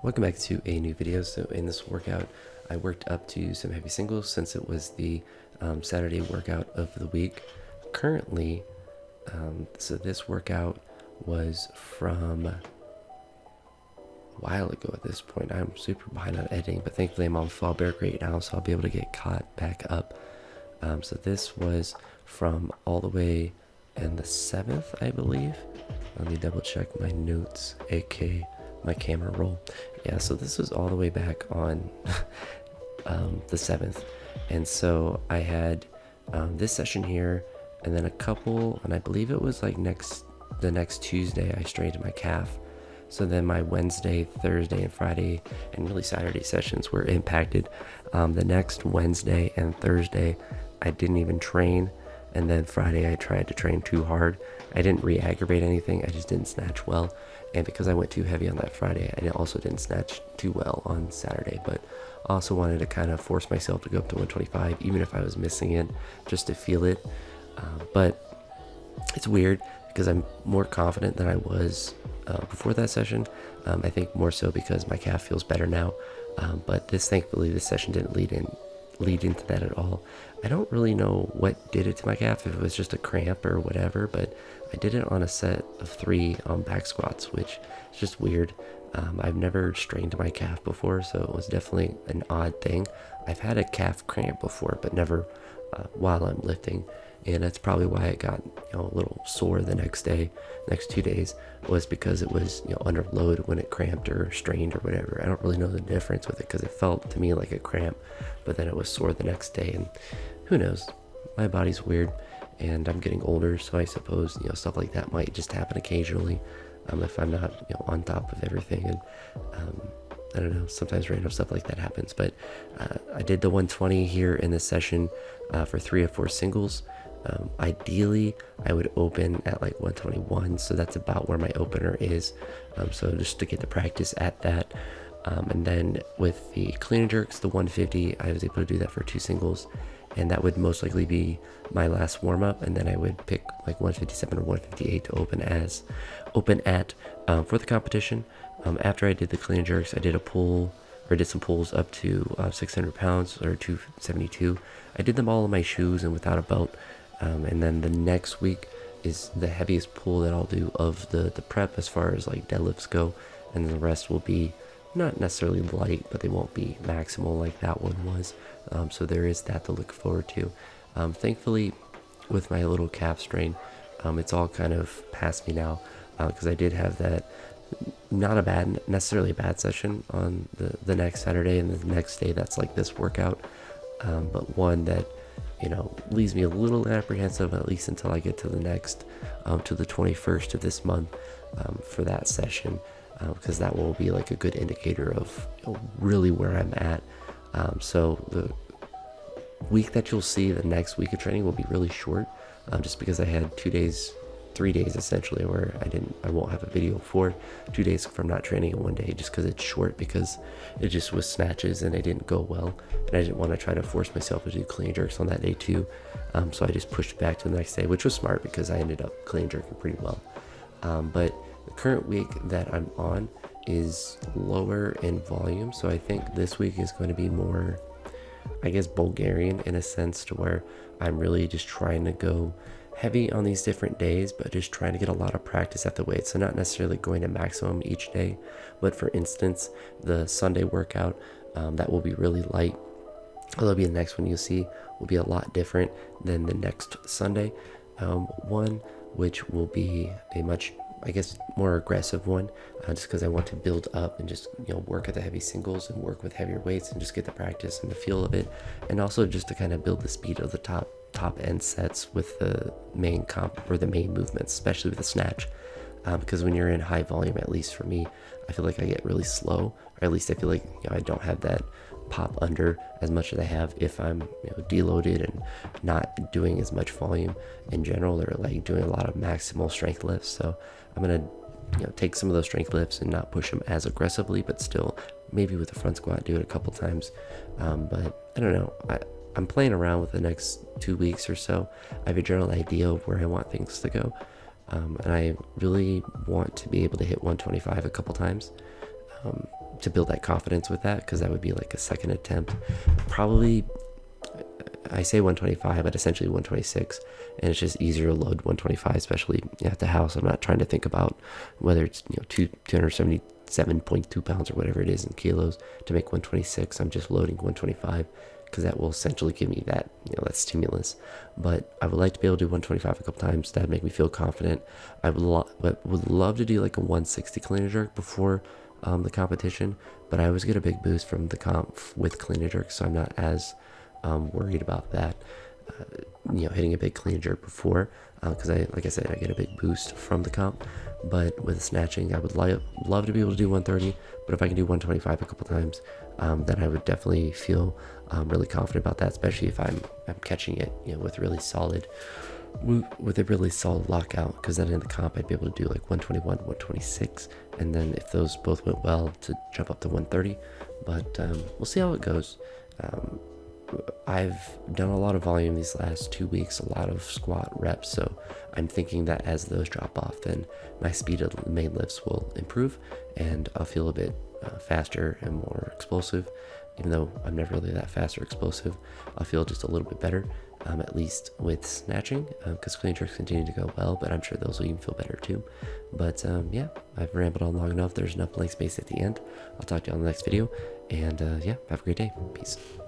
Welcome back to a new video. So in this workout, I worked up to some heavy singles since it was the Saturday workout of the week. Currently, so this workout was from a while ago at this point. I'm super behind on editing, but thankfully I'm on fall break right now, so I'll be able to get caught back up. So this was from all the way in the 7th, I believe. Let me double check my notes, aka my camera roll. Yeah, so this was all the way back on the 7th. And so I had this session here, and then a couple, and I believe it was like the next Tuesday I strained my calf. So then my Wednesday, Thursday, and Friday, and really Saturday sessions were impacted. The next Wednesday and Thursday, I didn't even train. And then Friday, I tried to train too hard. I didn't re-aggravate anything. I just didn't snatch well. And because I went too heavy on that Friday, I also didn't snatch too well on Saturday. But I also wanted to kind of force myself to go up to 125, even if I was missing it, just to feel it. But it's weird because I'm more confident than I was before that session. I think more so because my calf feels better now. But thankfully, this session didn't lead into that at all. I don't really know what did it to my calf, if it was just a cramp or whatever, but I did it on a set of 3 back squats, which is just weird. I've never strained my calf before, so it was definitely an odd thing. I've had a calf cramp before, but never while I'm lifting, and that's probably why it got a little sore the next 2 days, was because it was under load when it cramped or strained or whatever. I don't really know the difference with it because it felt to me like a cramp, but then it was sore the next day, and who knows, my body's weird and I'm getting older, so I suppose stuff like that might just happen occasionally if I'm not on top of everything. And I don't know, sometimes random stuff like that happens. But I did the 120 here in this session for 3 of 4 singles. Ideally I would open at like 121, so that's about where my opener is, so just to get the practice at that. And then with the clean and jerks, the 150, I was able to do that for 2 singles, and that would most likely be my last warm-up, and then I would pick like 157 or 158 to open at for the competition. After I did the clean and jerks, I did some pulls up to 600 pounds or 272. I did them all in my shoes and without a belt. And then the next week is the heaviest pull that I'll do of the prep as far as like deadlifts go, and then the rest will be not necessarily light, but they won't be maximal like that one was. So there is that to look forward to. Thankfully, with my little calf strain, it's all kind of past me now, because I did have that not necessarily a bad session on the next Saturday, and the next day that's like this workout, but one that leaves me a little apprehensive, at least until I get to the next, to the 21st of this month, for that session, because that will be like a good indicator of really where I'm at. So the week that you'll see, the next week of training, will be really short, just because I had 3 days essentially where I won't have a video for 2 days from not training in one day, just because it's short, because it just was snatches and it didn't go well, and I didn't want to try to force myself to do clean jerks on that day too. So I just pushed it back to the next day, which was smart because I ended up clean jerking pretty well. But the current week that I'm on is lower in volume, so I think this week is going to be more, I guess, Bulgarian in a sense, to where I'm really just trying to go heavy on these different days, but just trying to get a lot of practice at the weight. So not necessarily going to maximum each day, but for instance, the Sunday workout, that will be really light. Although the next one you see will be a lot different than the next Sunday one, which will be a much, I guess, more aggressive one, just because I want to build up and just work at the heavy singles and work with heavier weights and just get the practice and the feel of it, and also just to kind of build the speed of the top end sets with the main comp or the main movements, especially with the snatch, because when you're in high volume, at least for me, I feel like I get really slow, or at least I feel like I don't have that pop under as much as I have if I'm deloaded and not doing as much volume in general, or like doing a lot of maximal strength lifts. So I'm gonna take some of those strength lifts and not push them as aggressively, but still maybe with the front squat do it a couple times. But I don't know, I'm playing around with the next 2 weeks or so. I have a general idea of where I want things to go, and I really want to be able to hit 125 a couple times. to build that confidence with that, because that would be like a second attempt. Probably, I say 125, but essentially 126, and it's just easier to load 125, especially at the house. I'm not trying to think about whether it's 277.2 pounds or whatever it is in kilos to make 126. I'm just loading 125 because that will essentially give me that that stimulus. But I would like to be able to do 125 a couple times. That'd make me feel confident. I would love to do like a 160 clean and jerk before the competition, but I always get a big boost from the comp with clean and jerk, so I'm not as worried about that. Hitting a big clean and jerk before, because like I said, I get a big boost from the comp. But with snatching, I would love to be able to do 130, but if I can do 125 a couple times, then I would definitely feel really confident about that, especially if I'm catching it with a really solid lockout, because then in the comp I'd be able to do like 121, 126, and then if those both went well, to jump up to 130. But we'll see how it goes. I've done a lot of volume these last 2 weeks, a lot of squat reps, so I'm thinking that as those drop off, then my speed of main lifts will improve, and I'll feel a bit faster and more explosive. Even though I'm never really that fast or explosive, I'll feel just a little bit better, at least with snatching, because clean jerks continue to go well, but I'm sure those will even feel better too. But yeah, I've rambled on long enough. There's enough blank space at the end. I'll talk to you on the next video, and yeah, have a great day. Peace.